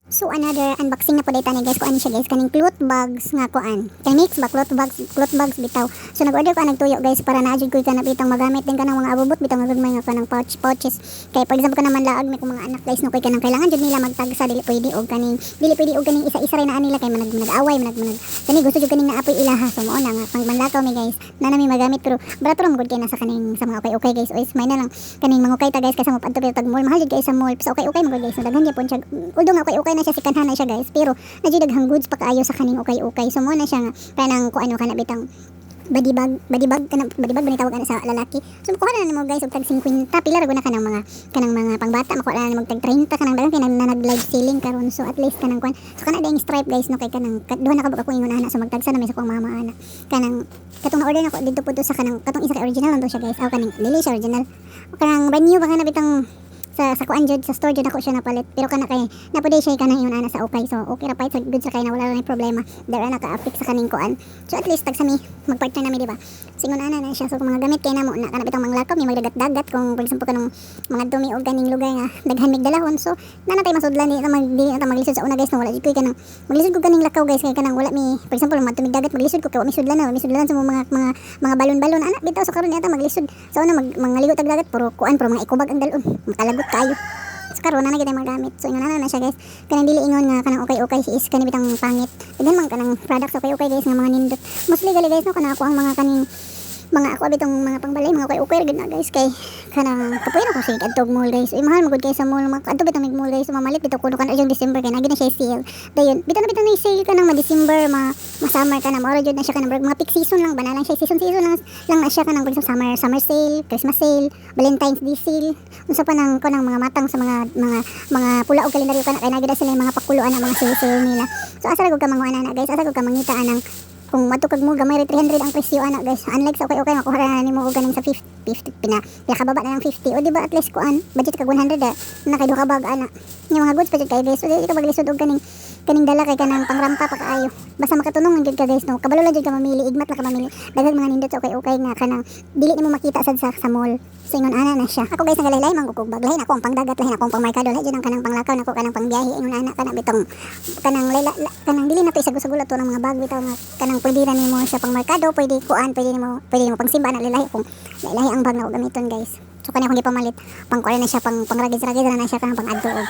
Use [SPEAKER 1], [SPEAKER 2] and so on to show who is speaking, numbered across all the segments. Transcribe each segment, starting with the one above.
[SPEAKER 1] So another unboxing na po data ni guys, kuan siya guys, kaning cloth bags nga kuan. Kay mix ba cloth bags bitaw. So nag-order ko nagtuyo guys para naadjud ko kanang bitang magamit din kanang mga abubot bitang magagmay nga kanang pouches. Kay for example kanang manlaag mi kung mga anak guys no kay kanang kailangan jud nila magtagsa dili pwede og kaning isa-isa ray na nila kay manag-away manag kani gusto jud kaning naapoy ilaha. So mao na nga pang manlakaw mi guys na nami magamit pero barato ra gud kay nasa kaning sa mga okay guys. O is may na lang kaning mangukay ta guys kasi mo padto tag mall mahal jud kay sa mall. So okay mo guys daghan gyapon siya. Although nga okay na siya si kanhan na siya guys pero nadyo daghang goods pa kaayo sa kaning okay so mo na siya nga kanang kuano kana bitang body bag ni tawag ana sa lalaki. So makuha na nimo guys og tag 50 pila ra guna kanang mga pangbata makuha na nimo tag 30 kanang dagan kay nag live selling karon. So at least kanang kwan so kana ding stripe guys no kay kanang duha na kabog ako ingon ana so magtagsa na mi sa kong mama ana kanang katong na order nako dito pud sa kanang katong isa kay original man to siya guys aw kaning dili siya original kanang brand new ba kana bitang sa kuan jud sa store jud ako siya napalit pero kana kay napuday siya kanang yun ana sa okay so okay ra pa sa good sa kay na wala na problema dara naka-affix sa kaning kuan so at least tag sa mi magpartner nami di ba singon ana na siya so kung mga gamit kay namo na kana bitang manglakaw mi magdagat-dagat kung for example kanang mga dumi og ganing lugar nga daghan mig dalahon so nanatay masudlan ni ta maglisod sa una guys no wala jud koy kanang maglisod ko kaning lakaw guys kay kanang wala mi for example matumig dagat maglisod ko kay wa mi sudlan sa mga balon-balon ana bitaw so karon yata maglisod sa una mangaligo tag dagat puro kuan puro mga ikubag ang dalon makalagot kayo so karon na gid magamit so ingon na siya guys kanang dili ingon nga kanang okay is kanang bitang pangit daghan man kanang products okay guys nga mga nindot mostly gali guys no kanang ako ang mga kaning mga ako bitong mga pangbalay mga okay gid na guys kay kanang kapoy na ko sig adtog mall guys mahal magud kay sa mall adto bitong mall guys mamalit bitaw kuno kan yung December kay nagina siya sale dayon bitong na sale kanang ma-December ma-summer kana mao jud na siya kanang mga peak season lang banalang siya season lang na siya kanang summer sale Christmas sale Valentine's Day sale unsa pa nang kanang mga matang sa mga pula og kalendaryo kana kay nagida sila mga pakuluan ang mga sale nila so asa ra gud ka manguana na guys asa gud ka mangita anang kung matukag mo gamay 300 ang presyo ana guys unlike sa okay makuha na nimo og ganing sa 50 pinakababa na ng 50 o di ba at least kuan budget kag 100 na kay duha ka bag ana yung mga goods budget kay guys so di ka maglisod og kaning dala kay kanang pangrampa pa kaayo basta makatunong gid ka guys no kabalo lang jud ka mamili igmat lang ka mamili daghan mga nindot sa okay nga kanang dili nimo makita sad sa mall so ingon ana na siya ako guys nagalay man kog bag lahi ako ang pangdagat lahi ako ang pangmerkado lahi jud ang kanang panglakaw nako kanang pangbiyahe ingon ana kana bitong kanang dili na to isagol ato ng mga bag bitaw nga kanang pwede ra nimo siya pangmerkado pwede nimo pangsimba na lahi kung lahi ang bag na gamiton guys so kanya kung gipamalit pangkuan na siya pangragis na siya kanang pang-adto og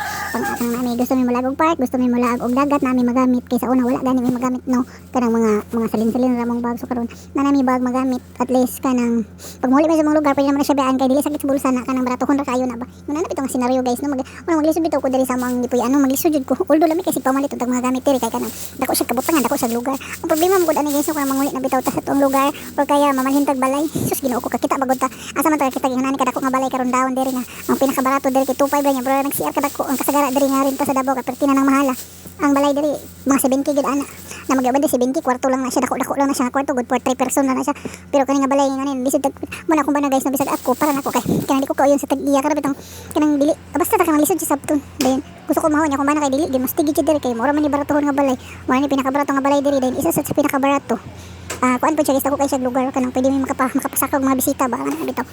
[SPEAKER 1] pang nami gusto mi mulag og park gusto mi mulag og dagat nami magamit kaysa una wala gani mi magamit no kanang mga salin-salin ra mong bag so karon na nami bag magamit at least kanang pagmuli mi sa mga lugar pwede naman na siya baan kay dili sakit sa bulsa na kanang baratohon ra kayo na ba muna na bitong senaryo guys no maglisod bitaw ko diri sa mga gipuy maglisod jud ko although lami kasi pamalit og mga gamit diri kay kanang dako siya kabutangan dako sa lugar ang problema mo gud ani guys no kanang mangulit na bitaw ta sa tuong lugar or kaya mamanhin tag balay sus Ginoo ko kakita bagod ta asa man ta kita ginani kadako nga balay karon daon diri nga ang pinakabarato diri kay 25 ra nya bro nag-CR kadako ang kasagara diri nga rin ta sa Davao kapag tinanang mahala ang balay diri mga 70 gid ana na magabad 70 kwarto lang na siya dako lang na siya kwarto good for 3 person na siya pero kani nga balay nganin bisud muna kung bana guys na bisag ako para nako kay kanang di ko kauyon sa tag-iya kada bitong kanang dili basta ta kanang lisod sa sabton dayon gusto ko mahon nya kung bana kay dili mas tigid diri kay mura man ni baratohon nga balay mura ni pinakabarato nga balay diri dayon isa sa pinakabarato kuan po siya guys ako kay siya lugar kanang pwede mi makapasakaw mga bisita ba ana bitaw